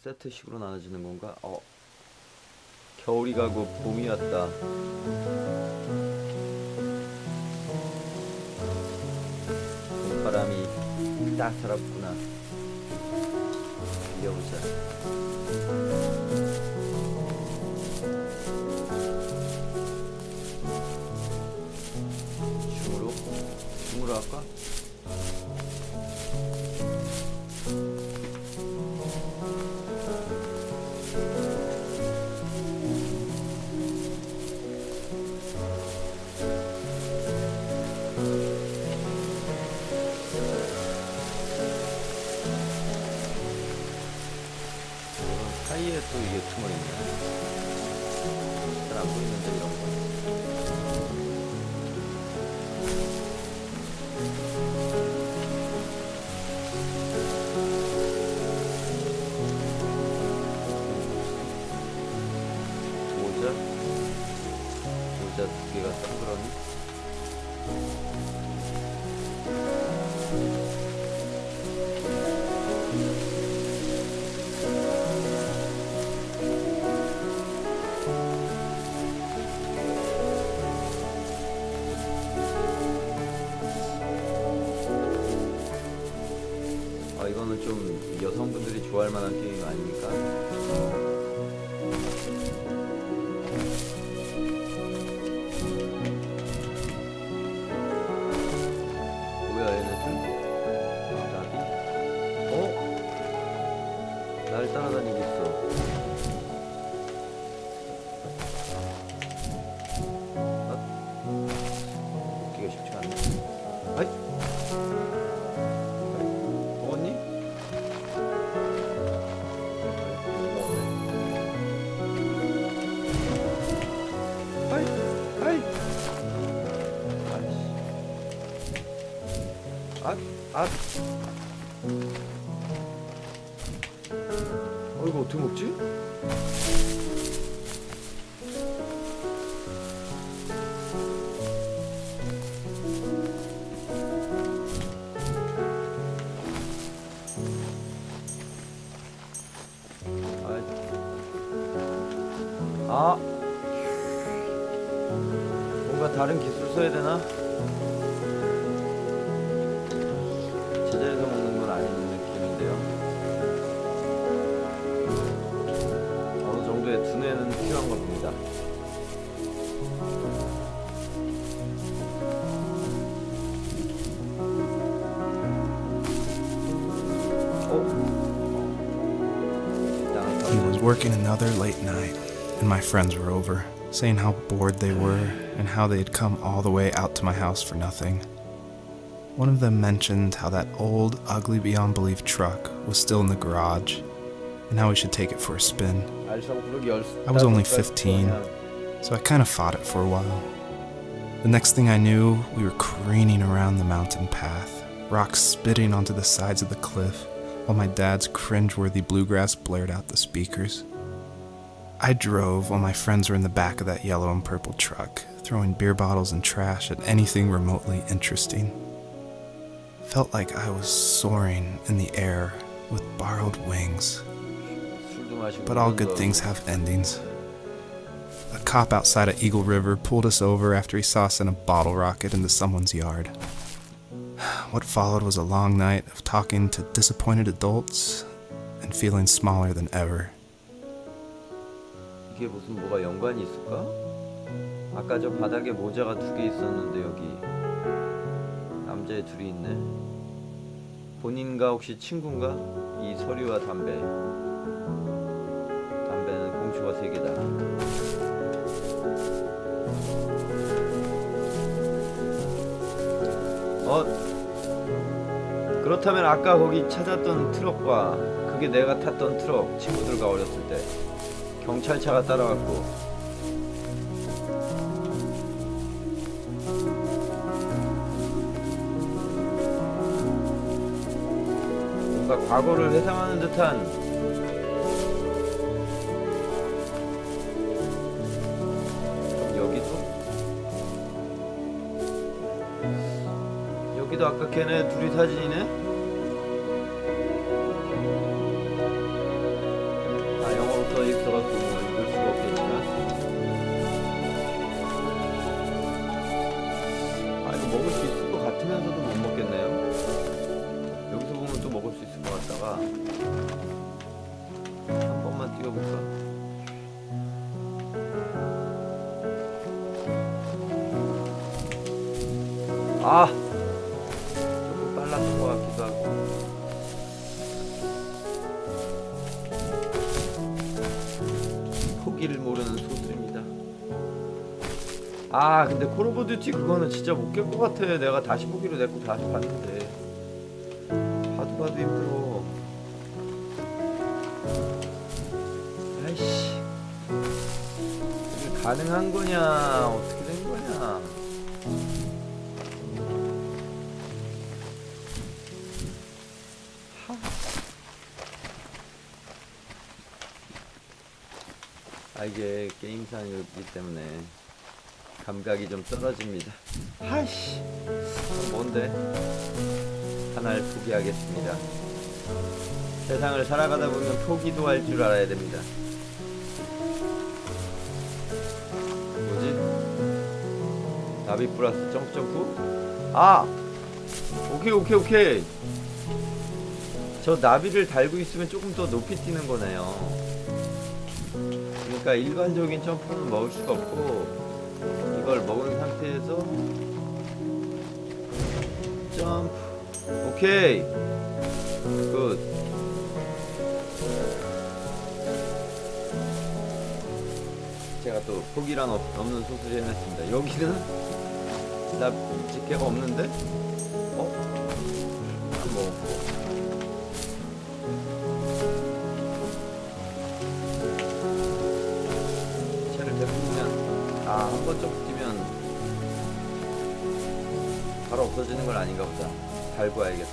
세트식으로 나눠지는 건가? 겨울이 가고 봄이 왔다. 봄바람이 따사롭구나. 빌려보자. 줌으로 할까? 사이에 또 이게 숨어있네. 잘 안 보이는데 이런 거. 모자 두 개가 동그라미. 이거는 좀 여성분들이 좋아할 만한 게임 아닙니까? 뭐야 얘네들? 나비? 날 따라다니고 있어. 먹기가 쉽지 않네. 아이? 이거 어떻게 먹지? 뭔가 다른 기술 써야 되나? 제자리에서 먹는 건 아닌 느낌인데요. 어느 정도의 두뇌는 필요한 겁니다. He was working another late night, and my friends were over, saying how bored they were and how they had come all the way out to my house for nothing. One of them mentioned how that old, ugly beyond belief truck was still in the garage, and how we should take it for a spin. I was only 15, so I kind of fought it for a while. The next thing I knew, we were careening around the mountain path, rocks spitting onto the sides of the cliff, while my dad's cringeworthy bluegrass blared out the speakers. I drove while my friends were in the back of that yellow and purple truck, throwing beer bottles and trash at anything remotely interesting. Felt like I was soaring in the air with borrowed wings. But all good things have endings. A cop outside of Eagle River pulled us over after he saw us in a bottle rocket into someone's yard. What followed was a long night of talking to disappointed adults and feeling smaller than ever. 이게 무슨 뭐가 연관이 있을까? 아까 저 바닥에 모자가 두 개 있었는데 여기 남자애 둘이 있네. 본인과 혹시 친구인가? 이 서류와 담배. 담배는 공주가 세 개다. 그렇다면 아까 거기 찾았던 트럭과 그게 내가 탔던 트럭, 친구들과 어렸을 때 경찰차가 따라왔고 뭔가 과거를 회상하는 듯한 여기도 아까 걔네 둘이 사진이네? 쓰면서도 못 먹겠네요. 여기서 보면 또 먹을 수 있을 것 같다가 한 번만 뛰어볼까? 아! 조금 빨랐던 것 같기도 하고. 포기를 모르는 소수입니다. 아 근데 콜 오브 듀티 그거는 진짜 못 깰 것 같아. 내가 다시 보기로 냈고 다시 봤는데 봐도 힘들어. 아이씨, 이게 가능한 거냐 어떻게 된 거냐. 아 이게 게임상이기 때문에 감각이 좀 떨어집니다. 아이씨, 뭔데? 하나를 포기하겠습니다. 세상을 살아가다 보면 포기도 할 줄 알아야 됩니다. 뭐지? 나비 플러스 점프? 아! 오케이. 저 나비를 달고 있으면 조금 더 높이 뛰는 거네요. 그러니까 일반적인 점프는 먹을 수가 없고 이걸 먹은 상태에서 점프. 오케이 굿. 제가 또 포기란 없는 소스를 해냈습니다. 여기는 나 집게가 없는데? 안 먹었고. 한 번 점프 뛰면 바로 없어지는 건 아닌가 보다. 달고 와야겠다.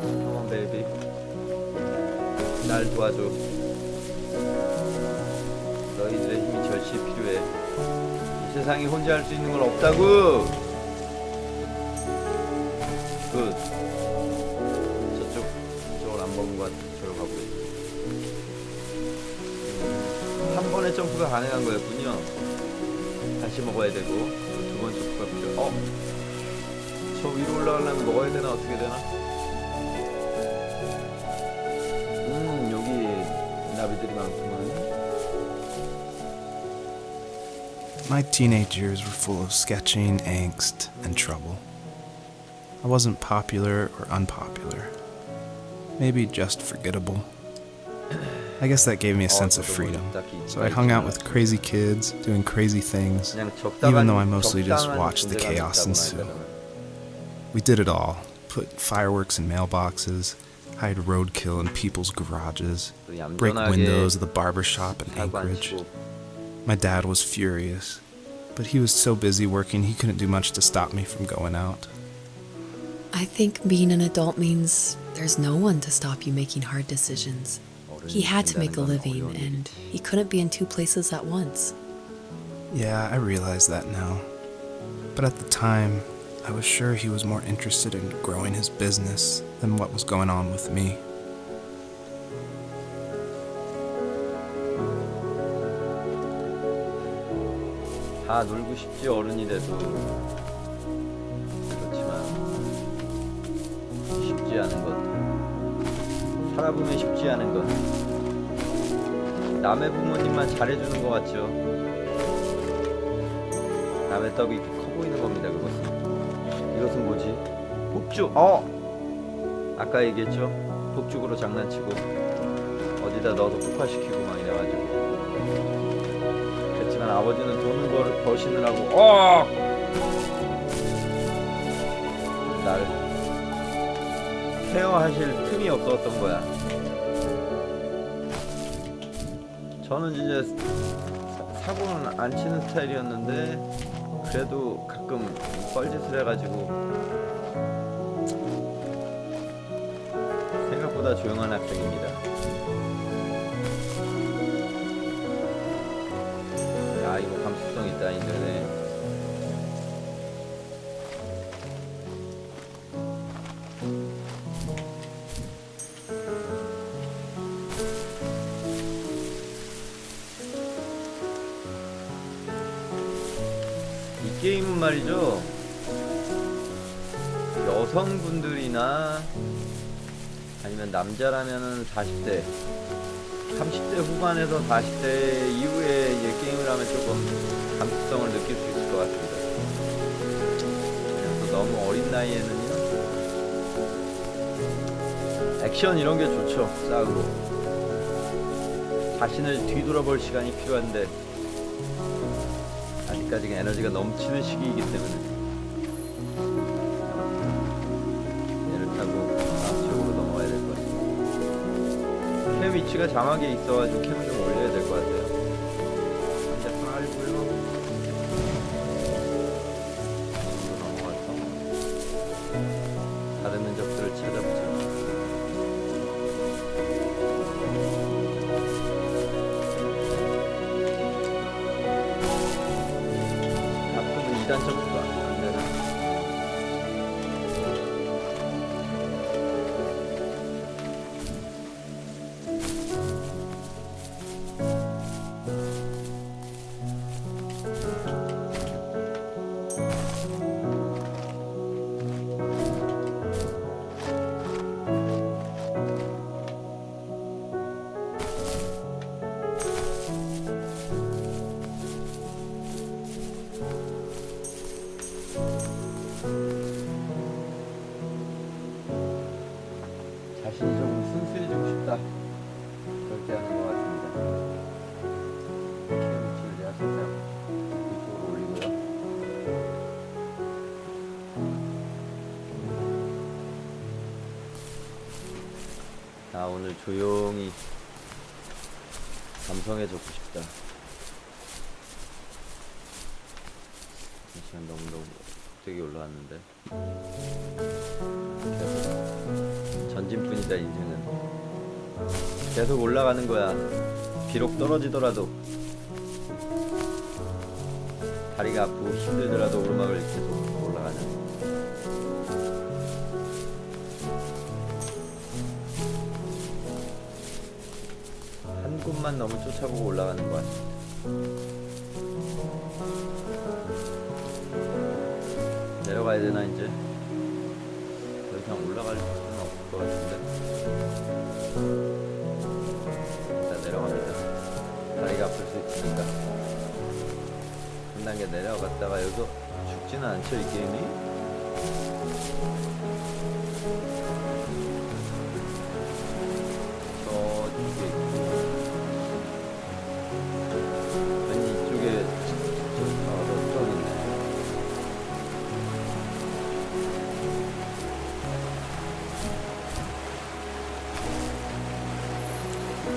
컴온 베이비, 날 도와줘. 너희들의 힘이 절실히 필요해. 이 세상이 혼자 할 수 있는 건 없다고. 굿. 저쪽을 안 먹은 것 같아. 저로 가보겠습니다. 한 번의 점프가 가능한 거였군요. 다시 먹어야 되고 두 번 점프가 필요. 저 위로 올라가려면 먹어야 되나 어떻게 되나? 여기 나비들이 많구만. My teenage years were full of sketching, angst, and trouble. I wasn't popular or unpopular. Maybe just forgettable. I guess that gave me a sense of freedom. So I hung out with crazy kids, doing crazy things, even though I mostly just watched the chaos ensue. We did it all. Put fireworks in mailboxes, hide roadkill in people's garages, break windows of the barber shop in Anchorage. My dad was furious, but he was so busy working he couldn't do much to stop me from going out. I think being an adult means there's no one to stop you making hard decisions. He had to make a living, and he couldn't be in two places at once. Yeah, I realize that now. But at the time, I was sure he was more interested in growing his business than what was going on with me. 다 놀고 싶지 어른이 돼도. 그렇지만 쉽지 않은 것. 살아보면 쉽지 않은 것. 남의 부모님만 잘해주는 것 같죠. 남의 떡이 커 보이는 겁니다. 이것은 뭐지? 폭죽. 아까 얘기했죠. 폭죽으로 장난치고 어디다 넣어서 폭파시키고 막 이래가지고. 그렇지만 아버지는 돈을 버시느라고 날 케어하실 틈이 없었던 거야. 저는 이제 사고는 안 치는 스타일이었는데 그래도 가끔 뻘짓을 해가지고 생각보다 조용한 학생입니다. 야, 이거 감수성 있다 인터넷. 게임은 지금은 말이죠, 여성분들이나 아니면 남자라면은 40대 30대 후반에서 40대 이후에 이제 게임을 하면 조금 감수성을 느낄 수 있을 것 같습니다. 그래서 너무 어린 나이에는요, 액션 이런 게 좋죠. 싸우고 자신을 뒤돌아볼 시간이 필요한데 아직까지 에너지가 넘치는 시기이기 때문에 얘를 타고 다음 지역으로 넘어가야 될 것 같습니다. 캠 위치가 자막에 있어가지고 캠을 좀 올려야 될 것 같아요. 이제 빨고요. 넘어가서 다른 면접들을 찾아보죠. 가끔은 2단 점프가 안 되나? 자신이 좀 순수해지고 싶다, 그럴 때 하는 것 같습니다. 캠 위치를 내가 살짝 이쪽으로 올리고요. 아, 오늘 조용히 감성해졌고 싶다. 시간 너무 되게 올라왔는데. 전진뿐이다 인생은. 계속 올라가는 거야. 비록 떨어지더라도, 다리가 아프고 힘들더라도 오르막을 계속 올라가는. 한 곳만 너무 쫓아보고 올라가는 것 같습니다. 내려가야 되나 이제? 더 이상 올라갈 수는 없을 것 같은데. 일단 내려갑니다. 다리가 아플 수 있으니까 한 단계 내려갔다가 여기서 죽지는 않죠, 이 게임이? 저쪽에 있고, 아니 이쪽에 저쪽 있네.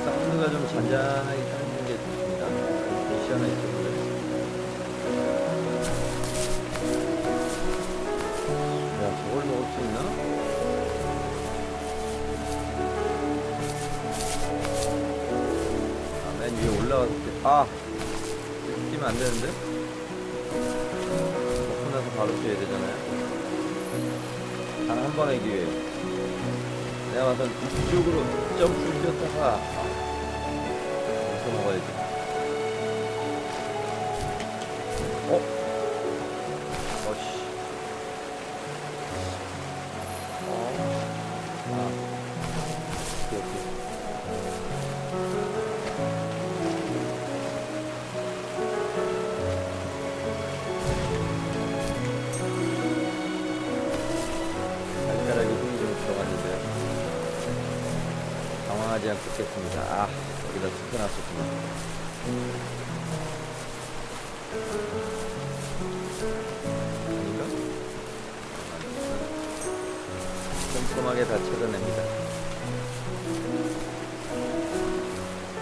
사운드가 좀 잔잔하게 깔리는 게 좋습니다. 대시 하나 있었는데. 야, 저걸 먹을 수 있나? 아, 맨 위에 올라갔을 때, 아! 뛰면 안 되는데? 먹고 나서 바로 뛰어야 되잖아요. 단 한 번의 기회. 내가 와서 이쪽으로 점프를 뛰었다가 여기서 먹어야지. 어씨. 오케이. 발가락에 힘이 좀 들어갔는데요. 당황하지 않고 깼습니다. 아, 여기다 숨겨놨었구나. 아닌가? 꼼꼼하게 다 찾아냅니다.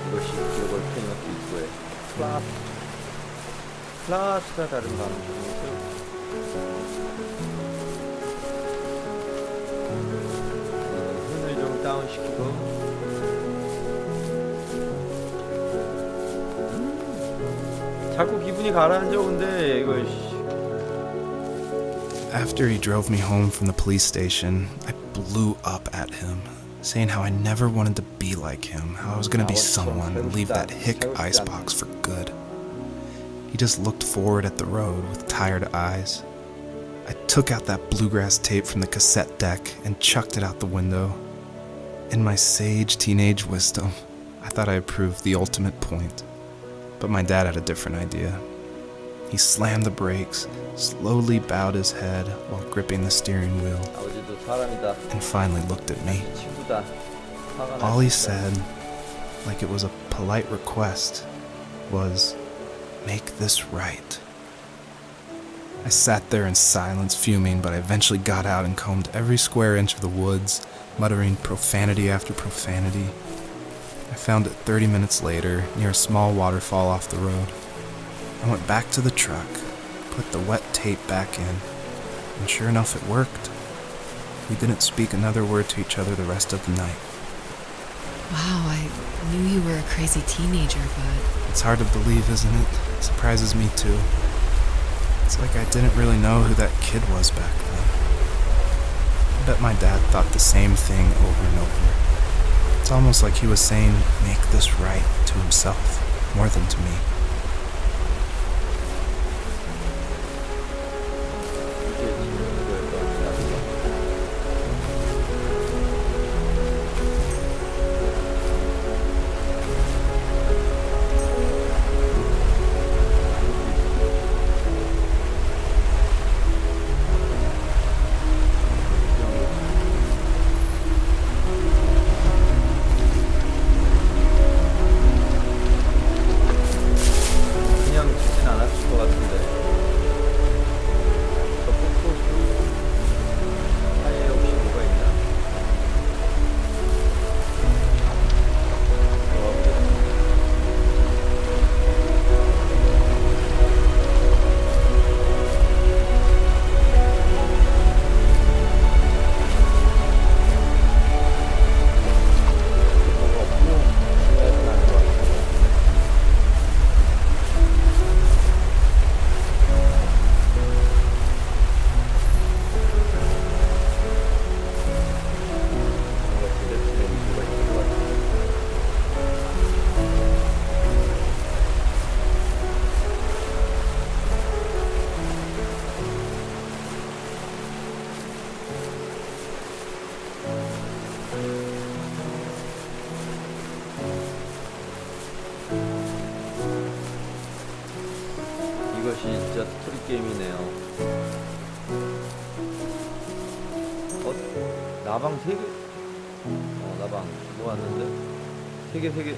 이것이 글로벌 프레임워크 입구의 클라스가 다른 방식이죠. 흔을 좀 다운시키고. 자꾸 기분이 가라앉아. 근데 이거 After he drove me home from the police station, I blew up at him, saying how I never wanted to be like him, how I was going to be someone and leave that hick icebox for good. He just looked forward at the road with tired eyes. I took out that bluegrass tape from the cassette deck and chucked it out the window. In my sage teenage wisdom, I thought I had proved the ultimate point. But my dad had a different idea. He slammed the brakes, slowly bowed his head while gripping the steering wheel, 아버지도 사람이다. and finally looked at me. 친구다. 화가 All he 날 수 있다. said, like it was a polite request, was, "Make this right." I sat there in silence, fuming, but I eventually got out and combed every square inch of the woods, muttering profanity after profanity. I found it 30 minutes later, near a small waterfall off the road. I went back to the truck, put the wet tape back in, and sure enough it worked. We didn't speak another word to each other the rest of the night. Wow, I knew you were a crazy teenager, but It's hard to believe, isn't it? It surprises me too. It's like I didn't really know who that kid was back then. I bet my dad thought the same thing over and over. It's almost like he was saying, "Make this right," to himself, more than to me. 이게 친구들 것 같다. 그냥 주진 않았을 것 같은데. 저 폭포수 사이에 혹시 뭐가 있나? 뭐가 없고 중요하진 않은 것 같아. 뭔가 제작진의 의도가 있는 것 같아. 이것이 진짜 스토리 게임이네요. 나방 3개? 나방 모았는데? 3개.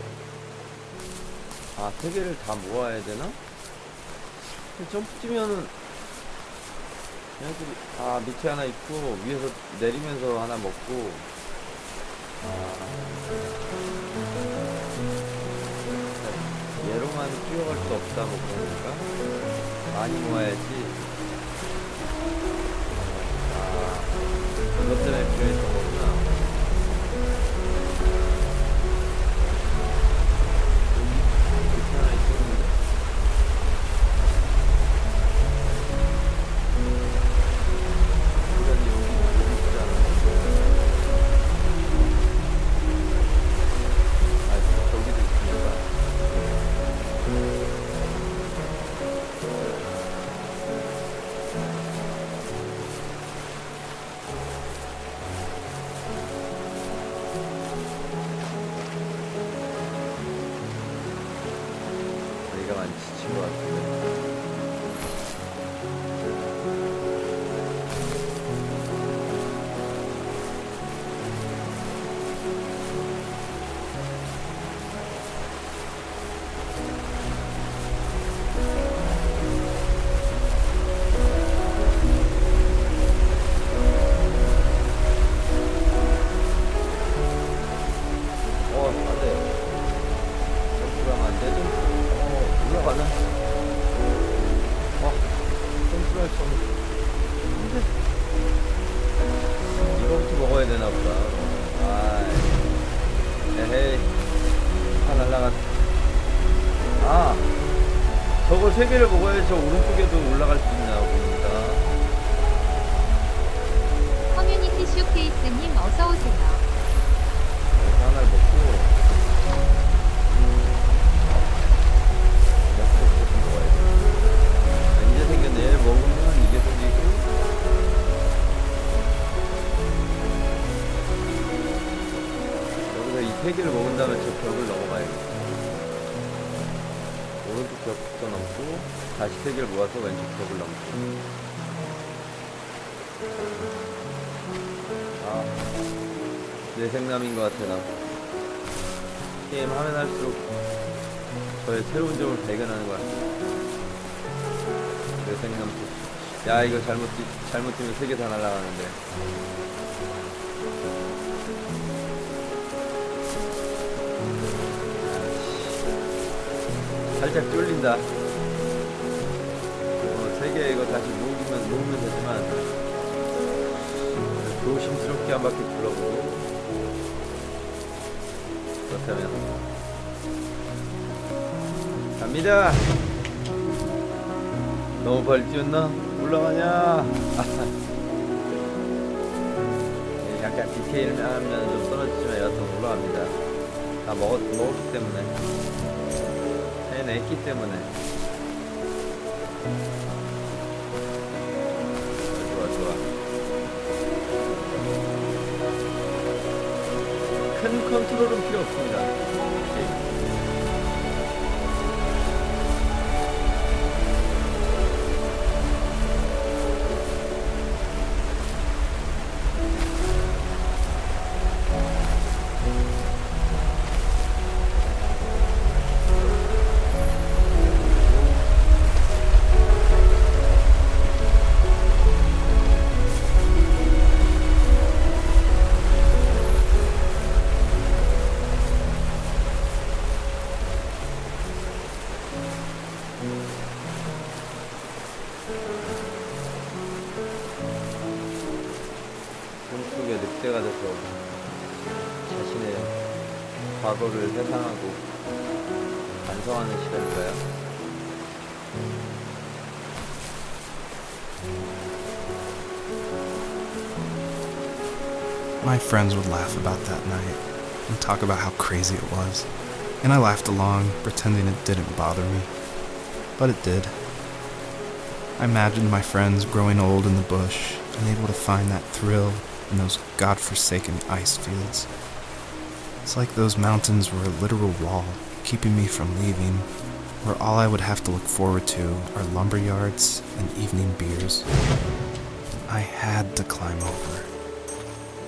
아, 3개를 다 모아야 되나? 점프 뛰면은 얘네들이, 밑에 하나 있고 위에서 내리면서 하나 먹고. 얘로만 뛰어갈 수 없다 뭐 그런 건가? 많이 모아야지. 그것 때문에 필요했던 거구나. 밑에 하나 있었는데. 여기 있지 않아? 저기도 있으니까. 내가 많이 지친 것 같은데. 안 돼. 점프를 하면 안 되죠? 올라가나? 점프를 할 수 없는데. 이거부터 먹어야 되나 보다. 에헤이. 날라갔. 저걸 3개를 먹어야지 저 오른쪽에도 올라갈 수 있나 봅니다. 커뮤니티 쇼케이스님 어서오세요. 하나를 먹고 먹고 먹어야 돼. 세 개를 먹은 다음에 저 벽을 넘어가야겠다. 오른쪽 벽부터 넘고 다시 세 개를 모아서 왼쪽 벽을 넘고. 아, 내 생남인 것 같아. 나 게임 하면 할수록 저의 새로운 점을 발견하는 것 같아. 내 생남. 야, 이거 잘못되면 세 개 다 날아가는데. 살짝 쫄린다. 세 개 이거 다시 모으면 되지만 조심스럽게 한 바퀴 둘러보고. 그렇다면 갑니다. 너무 빨리 뛰었나? 올라가냐? 약간 디테일을 하면 좀 떨어지지만 여하튼 올라갑니다. 다 먹었기 때문에, 해냈기 때문에. 좋아. 큰 컨트롤은 필요 없습니다. 오케이. 꿈속에 늑대가 돼서 자신의 과거를 회상하고 반성하는 시간인가요? My friends would laugh about that night and talk about how crazy it was, and I laughed along, pretending it didn't bother me. But it did. I imagined my friends growing old in the bush, unable to find that thrill in those godforsaken ice fields. It's like those mountains were a literal wall, keeping me from leaving, where all I would have to look forward to are lumber yards and evening beers. I had to climb over.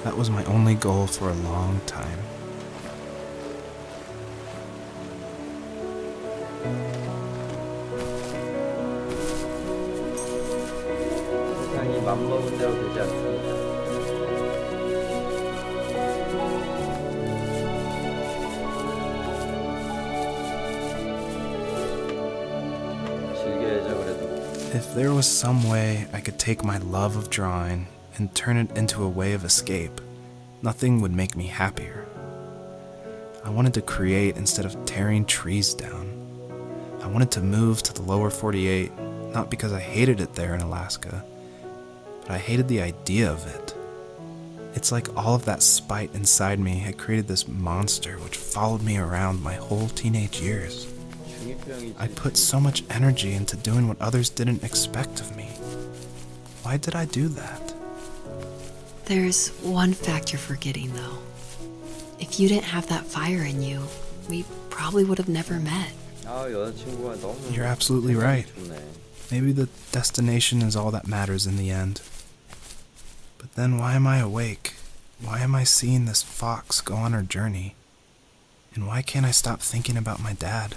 That was my only goal for a long time. 세상이 맘먹은 대로 되지 않습니다. 즐겨야죠, 그래도. If there was some way I could take my love of drawing and turn it into a way of escape, nothing would make me happier. I wanted to create instead of tearing trees down. I wanted to move to the lower 48, not because I hated it there in Alaska, but I hated the idea of it. It's like all of that spite inside me had created this monster which followed me around my whole teenage years. I put so much energy into doing what others didn't expect of me. Why did I do that? There's one fact you're forgetting, though. If you didn't have that fire in you, we probably would have never met. 아, 여자친구가 너무. You're absolutely right. 좋네. Maybe the destination is all that matters in the end. But then why am I awake? Why am I seeing this fox go on her journey? And why can't I stop thinking about my dad?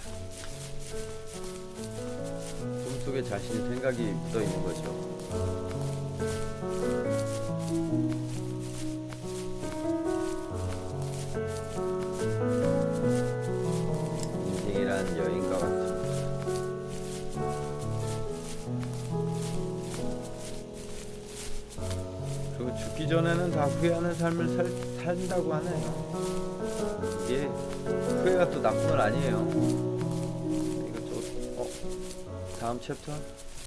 꿈속에 자신의 생각이 묻어 있는 거죠. 인생이란 여인과 같습니다. 그리고 죽기 전에는 다 후회하는 삶을 산다고 하네요. 이게 후회가 또 나쁜 건 아니에요. 이거 다음 챕터